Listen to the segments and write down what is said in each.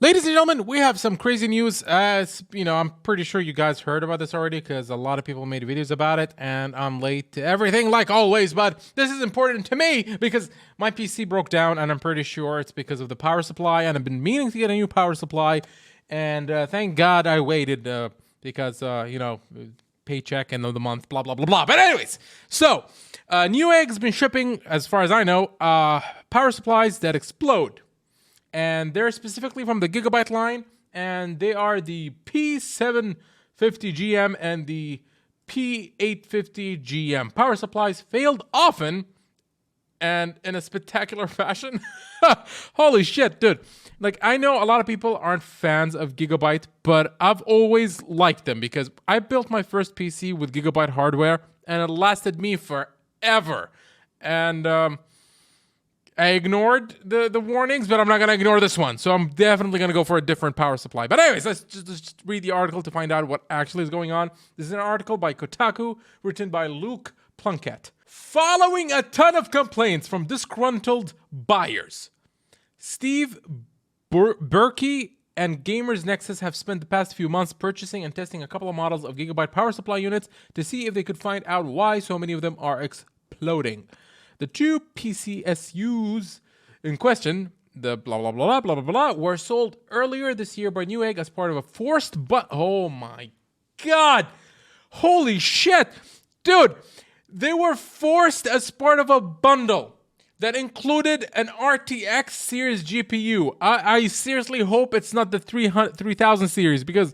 Ladies and gentlemen, we have some crazy news. As you know, I'm pretty sure you guys heard about this already because a lot of people made videos about it, and I'm late to everything like always, but this is important to me because my PC broke down, and I'm pretty sure it's because of the power supply, and I've been meaning to get a new power supply, and thank God I waited because, you know, paycheck, end of the month, blah, blah, blah, blah. But anyways, so Newegg's been shipping, as far as I know, power supplies that explode. And they're specifically from the Gigabyte line, and they are the P750GM and the P850GM. Power supplies failed often and in a spectacular fashion. Holy shit, dude. Like, I know a lot of people aren't fans of Gigabyte, but I've always liked them because I built my first PC with Gigabyte hardware, and it lasted me forever. And I ignored the warnings, but I'm not going to ignore this one. So I'm definitely going to go for a different power supply. But anyways, let's just read the article to find out what actually is going on. This is an article by Kotaku, written by Luke Plunkett. Following a ton of complaints from disgruntled buyers, Steve Burke and Gamers Nexus have spent the past few months purchasing and testing a couple of models of Gigabyte power supply units to see if they could find out why so many of them are exploding. The two PSUs in question, the blah, blah, blah, blah, blah, blah, were sold earlier this year by Newegg as part of a forced oh my God. Holy shit. Dude, they were forced as part of a bundle that included an RTX series GPU. I seriously hope it's not the 3000 series because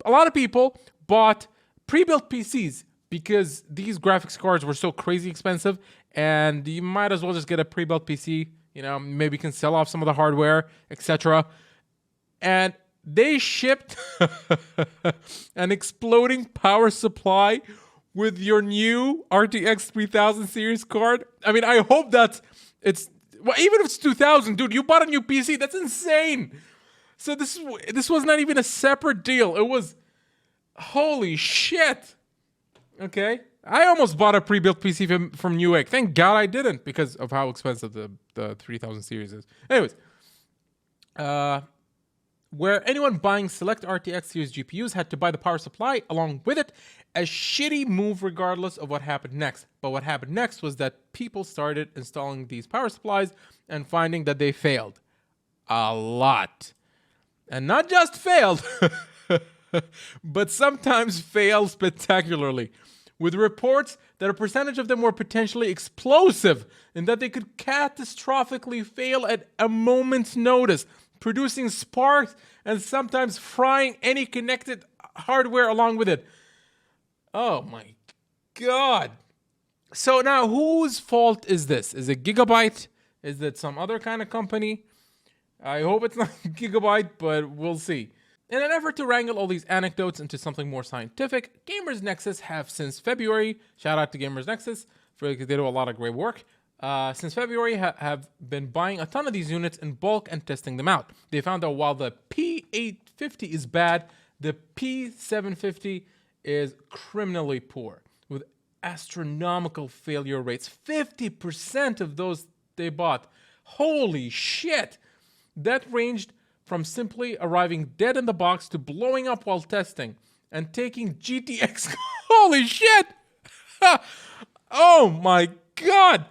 a lot of people bought pre-built PCs because these graphics cards were so crazy expensive, and you might as well just get a pre-built PC, you know, maybe you can sell off some of the hardware, etc. And they shipped an exploding power supply with your new RTX 3000 series card. I mean, I hope that well, even if it's 2000, dude, you bought a new PC, that's insane. So this was not even a separate deal. It was, holy shit. Okay, I almost bought a pre-built PC from Newegg. Thank God I didn't because of how expensive the 3000 series is. Anyways, where anyone buying select RTX series GPUs had to buy the power supply along with it, a shitty move regardless of what happened next. But what happened next was that people started installing these power supplies and finding that they failed. A lot. And not just failed, but sometimes failed spectacularly, with reports that a percentage of them were potentially explosive and that they could catastrophically fail at a moment's notice, producing sparks and sometimes frying any connected hardware along with it. Oh my God. So now whose fault is this? Is it Gigabyte? Is it some other kind of company? I hope it's not Gigabyte, but we'll see. In an effort to wrangle all these anecdotes into something more scientific, Gamers Nexus have since February, shout out to Gamers Nexus, because they do a lot of great work, since February have been buying a ton of these units in bulk and testing them out. They found that while the P850 is bad, the P750 is criminally poor, with astronomical failure rates. 50% of those they bought. Holy shit! That ranged from simply arriving dead in the box to blowing up while testing and taking GTX. Holy shit! Oh my God!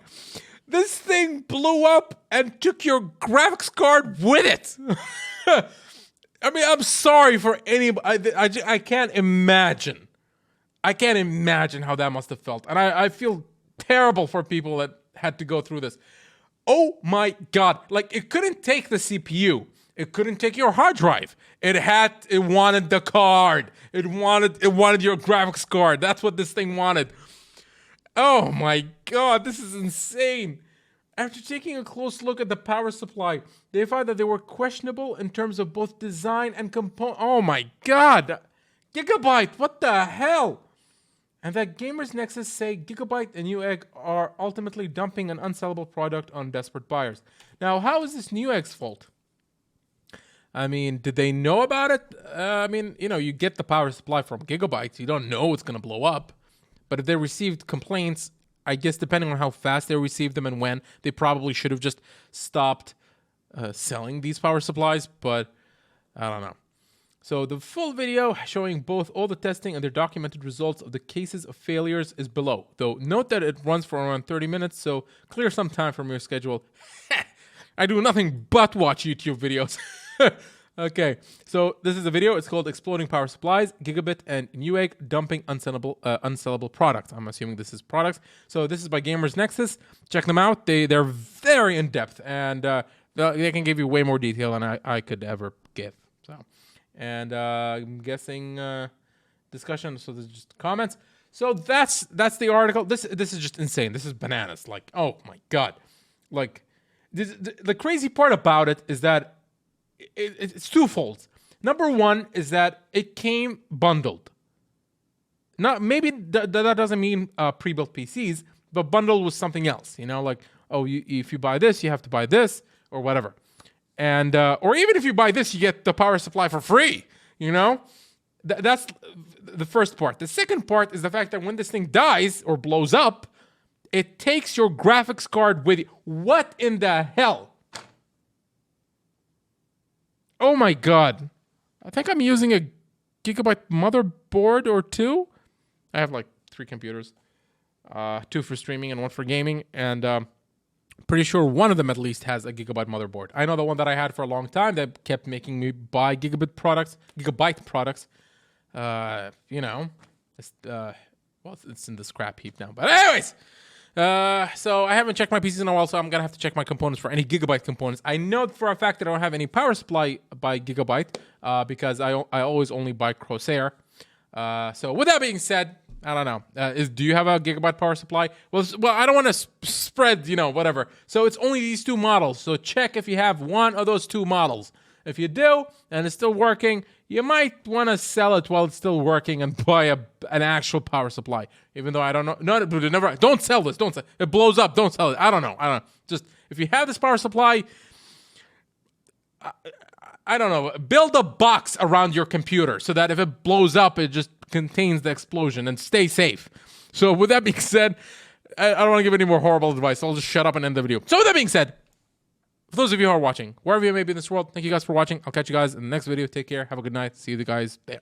This thing blew up and took your graphics card with it. I mean, I'm sorry for anybody. I can't imagine. I can't imagine how that must have felt. And I feel terrible for people that had to go through this. Oh my God. Like, it couldn't take the CPU. It couldn't take your hard drive. It wanted the card. It wanted your graphics card. That's what this thing wanted. Oh my God, this is insane. After taking a close look at the power supply, they found that they were questionable in terms of both design and component. Oh my God. Gigabyte, what the hell? And that Gamers Nexus say Gigabyte and Newegg are ultimately dumping an unsellable product on desperate buyers. Now, how is this Newegg's fault? I mean, did they know about it? I mean, you know, you get the power supply from Gigabyte. You don't know it's going to blow up. But if they received complaints, I guess depending on how fast they received them and when, they probably should have just stopped selling these power supplies. But I don't know. So the full video showing both all the testing and their documented results of the cases of failures is below. Though note that it runs for around 30 minutes, so clear some time from your schedule. I do nothing but watch YouTube videos. Okay, so this is a video. It's called Exploding Power Supplies, Gigabit and Newegg Dumping Unsellable Products. I'm assuming this is products. So this is by Gamers Nexus. Check them out. They're very in-depth, and they can give you way more detail than I could ever give. So. And I'm guessing discussion. So there's just comments. So that's the article. This is just insane. This is bananas. Like, oh my god. Like, the crazy part about it is that it's twofold. Number one is that it came bundled. Not maybe that doesn't mean pre-built PCs, but bundled with something else. You know, like, oh, if you buy this, you have to buy this or whatever. And or even if you buy this, you get the power supply for free. You know, that's the first part. The second part is the fact that when this thing dies or blows up, it takes your graphics card with you. What in the hell? Oh my god! I think I'm using a Gigabyte motherboard or two. I have like 3 computers, 2 for streaming and 1 for gaming, and pretty sure one of them at least has a Gigabyte motherboard. I know the one that I had for a long time that kept making me buy Gigabyte products. You know, well, it's in the scrap heap now. But anyways, so I haven't checked my PCs in a while, so I'm gonna have to check my components for any Gigabyte components. I know for a fact that I don't have any power supply by Gigabyte because I always only buy Crosshair. So with that being said, I don't know. Do you have a Gigabyte power supply? Well, I don't want to spread, you know, whatever. So it's only these 2 models. So check if you have one of those 2 models. If you do, and it's still working, you might want to sell it while it's still working and buy an actual power supply. Even though I don't know. No, never. Don't sell this. Don't sell it. It blows up. Don't sell it. I don't know. Just, if you have this power supply, I don't know. Build a box around your computer so that if it blows up, it just contains the explosion, and stay safe. So with that being said, I don't want to give any more horrible advice. So I'll just shut up and end the video. So with that being said, for those of you who are watching, wherever you may be in this world, thank you guys for watching. I'll catch you guys in the next video. Take care. Have a good night. See you guys there.